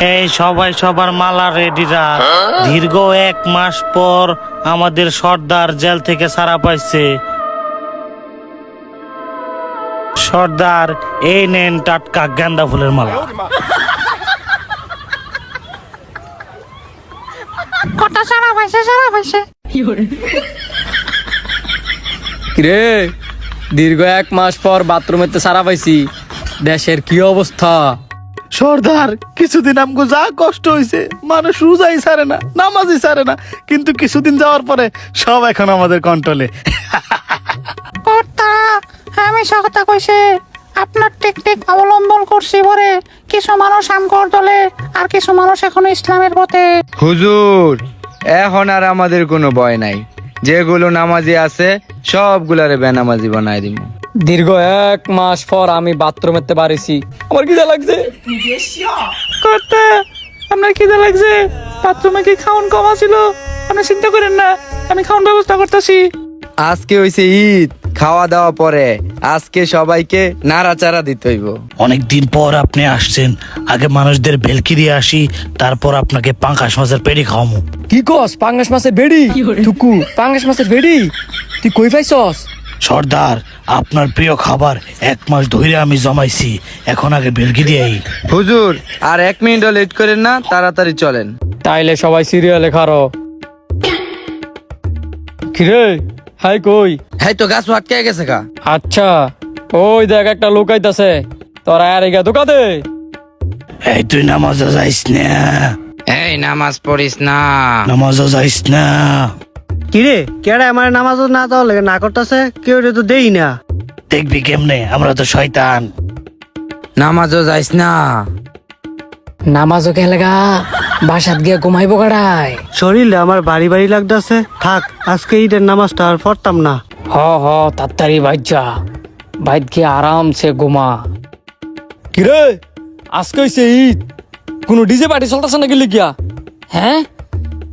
এই সবাই সবার মালা রেডি রাখ। দীর্ঘ 1 মাস পর আমাদের সর্দার জেল থেকে ছাড়া পাইছে। সর্দার, এই নেন টাটকা গাঁদা ফুলের মালা। কটা সারা পাইছে কিরে, দীর্ঘ 1 মাস পর বাথরুমেতে সারা পাইছি। দেশের কি অবস্থা? সর্দার, কিছুদিন আমগো যা কষ্ট হয়েছে, মানুষ রোজাই ছাড়ে না, নামাজই ছাড়ে না, কিন্তু কিছুদিন যাওয়ার পরে সব এখন আমাদের কন্ট্রোলে। কর্তা, আমি কথা কইছে আপনার টেকনিক অবলম্বন করছি পরে কিছু মানুষ আমগর দলে আর কিছু মানুষ এখন ইসলামের পথে। হুজুর, এখন আর আমাদের কোনো ভয় নাই। যেগুলো নামাজি আছে সবগুলারে বেনামাজি বানাই দিব। দীর্ঘ 1 মাস পর আমি বাথরুমেতে বাড়িছি। আমার খিদা লাগছে। কর্তা, আপনার খিদে লাগছে? বাথরুমে কি খাউন কমা ছিল? আপনি চিন্তা করেন না, আমি খাউন ব্যবস্থা করতেছি। আজকে হইছে ঈদ, খাওয়া দাওয়া পরে আজকে সবাইকে নাড়াচাড়া দিতে হইব। অনেকদিন পর আপনি আসছেন, আগে মানুষদের ভেলকি দিয়ে আসি, তারপর আপনাকে পাঙ্কাশ মাছের পেড়ি খাওয়ামু। কি কস? পাঙ্গাস মাছের বেড়ি? টুকু, পাঙ্গাস মাছের বেড়ি তুই কই পাইছস? সর্দার, আপনার প্রিয় খাবার 1 মাস ধরে আমি জমাইছি, এখন আগে ভেলকি দিয়েই। হুজুর, আর 1 মিনিটও লেট করেন না, তাড়াতাড়ি চলেন। তাইলে সবাই সিরিয়ালে খারো। কিরে, হাই কই? হ্যাঁ, তো গাছ আটকে গেছে কা। আচ্ছা, ওই দেখ একটা লোক আইতাছে। তোরা আর এগা দোকা দে। এই তুই নামাজও যাইস না, এই নামাজ পড়িস না। নামাজও যাইস না। কিরে, কেডা আমার নামাজও না দেওয়া লাগে না করতেছে, কেউ তো দেই না। দেখবি কেমনে, আমরা তো শয়তান। নামাজও যাইস না। নামাজও খেলেগা বাসাত গিয়ে ঘুমাইবো গাড়ায়। শরীরে আমার বাড়ি বাড়ি লাগতেছে, থাক আজকে ঈদের নামাজটা আর পড়তাম না। হ তাড়াতাড়ি বাইর যা, বাইর গিয়ে আরামসে ঘুমা। কিরে, আজকে হইছে ঈদ, কোনো ডিজে পার্টি চলতেছে নাকি লিখিয়া? হ্যাঁ,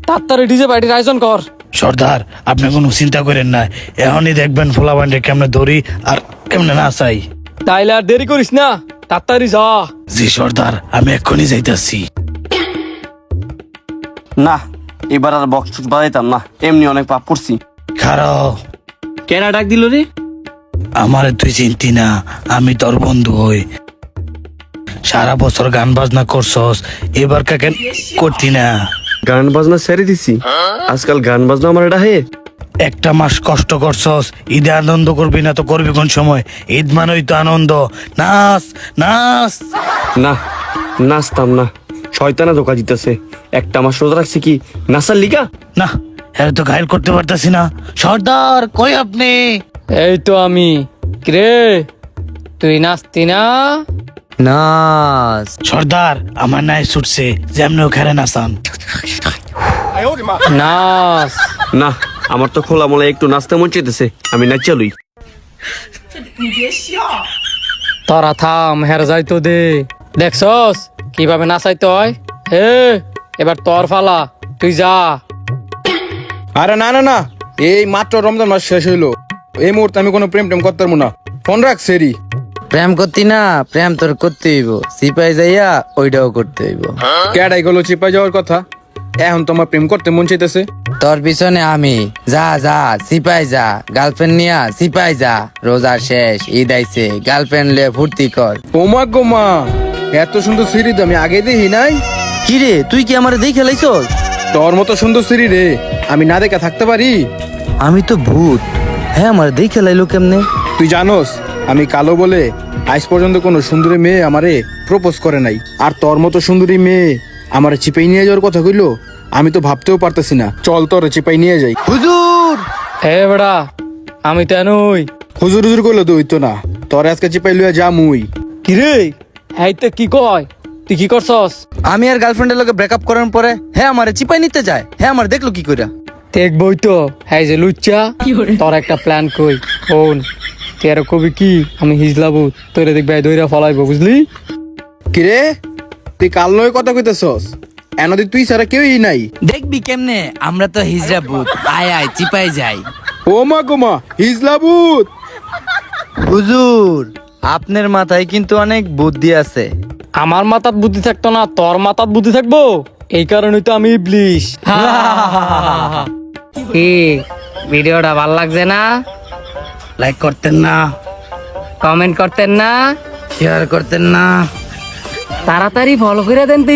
তাড়াতাড়ি ডিজে পার্টির আয়োজন কর। সর্দার, আপনি কোনো চিন্তা করেন না, এখনই দেখবেন ফোলা বান্ডে কেমনে ধরি আর কেমনে না চাই। তাইলে আর দেরি করিস না, তাড়াতাড়ি যা। জি সর্দার, আমি এক্ষুনি যাইতাছি। না, এবার আর বক্স বাজাইতাম না, এমনি অনেক পাপ করছি। খারাও, কেডা ডাক দিল রে? আমারে তুই চিন্তি না, আমি তোর বন্ধু হই। সারা বছর গান বাজনা করছস, এবার কাকে করতি না? গান বাজনা ছেড়ে দিছি, আজকাল গান বাজনা আমার ডাহে। 1 মাস কষ্ট করছস, ঈদে আনন্দ করবি না তো করবি কোন সময়? ঈদ মানেই তো আনন্দ, নাচ নাচ। না, নাচতাম না, শয়তানা ধোকা দিতেছে। 1 মাস রোজা রাখছি কি নাচার লিগা? না, এর তো ঘায়ল করতে পারতাছি না। সর্দার, কই আপনি? এই তো আমি। কিরে, তুই নাচতি না? নাচ। সর্দার, আমার নাই ছুটছে, যেমন খেলে নাচান। নাচ। না, আমার তো খোলা মোলা একটু নাচতে মন চাইতেছে, আমি নাচা লই। তোরা থাম, হের যাইতো দে। দেখছস কিভাবে নাচাইতে হয়? হে, এবার তোর ফালা, তুই যা। আরে না না না, এই মাত্র রমজান মাস শেষ হইলো, এই মুহূর্তে আমি কোনো প্রেম করতে পারবো না। ফোন রাখ সেরি। প্রেম করতি না? প্রেম তোর করতে হইব, সিপাই যাইয়া ওইটাও করতে হইব। কেডাই গেলো চিপা যাওয়ার কথা, এখন তোমার প্রেম করতে মন চাইতেছে। তোর পিছনে আমি। যা যা, সিপাই যা, গার্লফ্রেন্ড নিয়া সিপাই যা। রোজা শেষ, ঈদ আইছে, গার্লফ্রেন্ড লে ফুর্তি কর। ওমা গো মা, এত সুন্দর সিঁড়ি তো আমি আগে দেখি নাই। কিরে, তুই কি আমার দেখে লাইছস? তোর মতো সুন্দর সিঁড়ি রে আমি না দেখে থাকতে পারি? আমি তো ভূত। হ্যাঁ, আমার দেখে লাইলো কেমনে? তুই জানোস আমি কালো বলে আজ পর্যন্ত কোনো সুন্দরী মেয়ে আমারে প্রপোজ করে নাই, আর তোর মতো সুন্দরী মেয়ে আমারে চিপাই নিয়ে যাওয়ার কথা কইলো, আমি তো ভাবতেও পারতেছি না। চল তোর চিপাই নিয়ে যাই। হুজুর, হে বেড়া, আমি তেনুই। হুজুর হুজুর কইলো তো হইতো না, তোর আজকে চিপাই লইয়া যা মুই। কিরে, হ্যাঁ তো কি কয়? তুই কি করছস? আমি আর গার্লফ্রেন্ডের লগে ব্রেকআপ করার পরে হ্যাঁ আমারে চিপাই নিতে যায়। হ্যাঁ, আমার দেখলো কি কইরা? দেখবই তো, হ্যাঁ যে লুচ্চা। তোর একটা প্ল্যান কই ফোন, তুই আর কবি কি আমি হিজলাবু তোরে দেখবে দইরা ফলাইবো, বুঝলি? কিরে, তুই কাল লয় কথা কইতেছস? এনদি তুই ছাড়া কেউই নাই। দেখবি কেমনে, আমরা তো হিজড়া ভূত। আয় আয়, চিপাই যাই। ও মা গো মা, হিজলাবুত। হুজুর, আপনার মাথায় কিন্তু অনেক বুদ্ধি আছে। আমার মাথাত বুদ্ধি থাকতো না, তোর মাথাত বুদ্ধি থাকবো, এই কারণেই তো আমি ইবলিশ। কি ভিডিওটা ভাল লাগছে না? লাইক করতেন না, কমেন্ট করতেন না, শেয়ার করতেন না। তাড়াতাড়ি ফলো করে দেন তো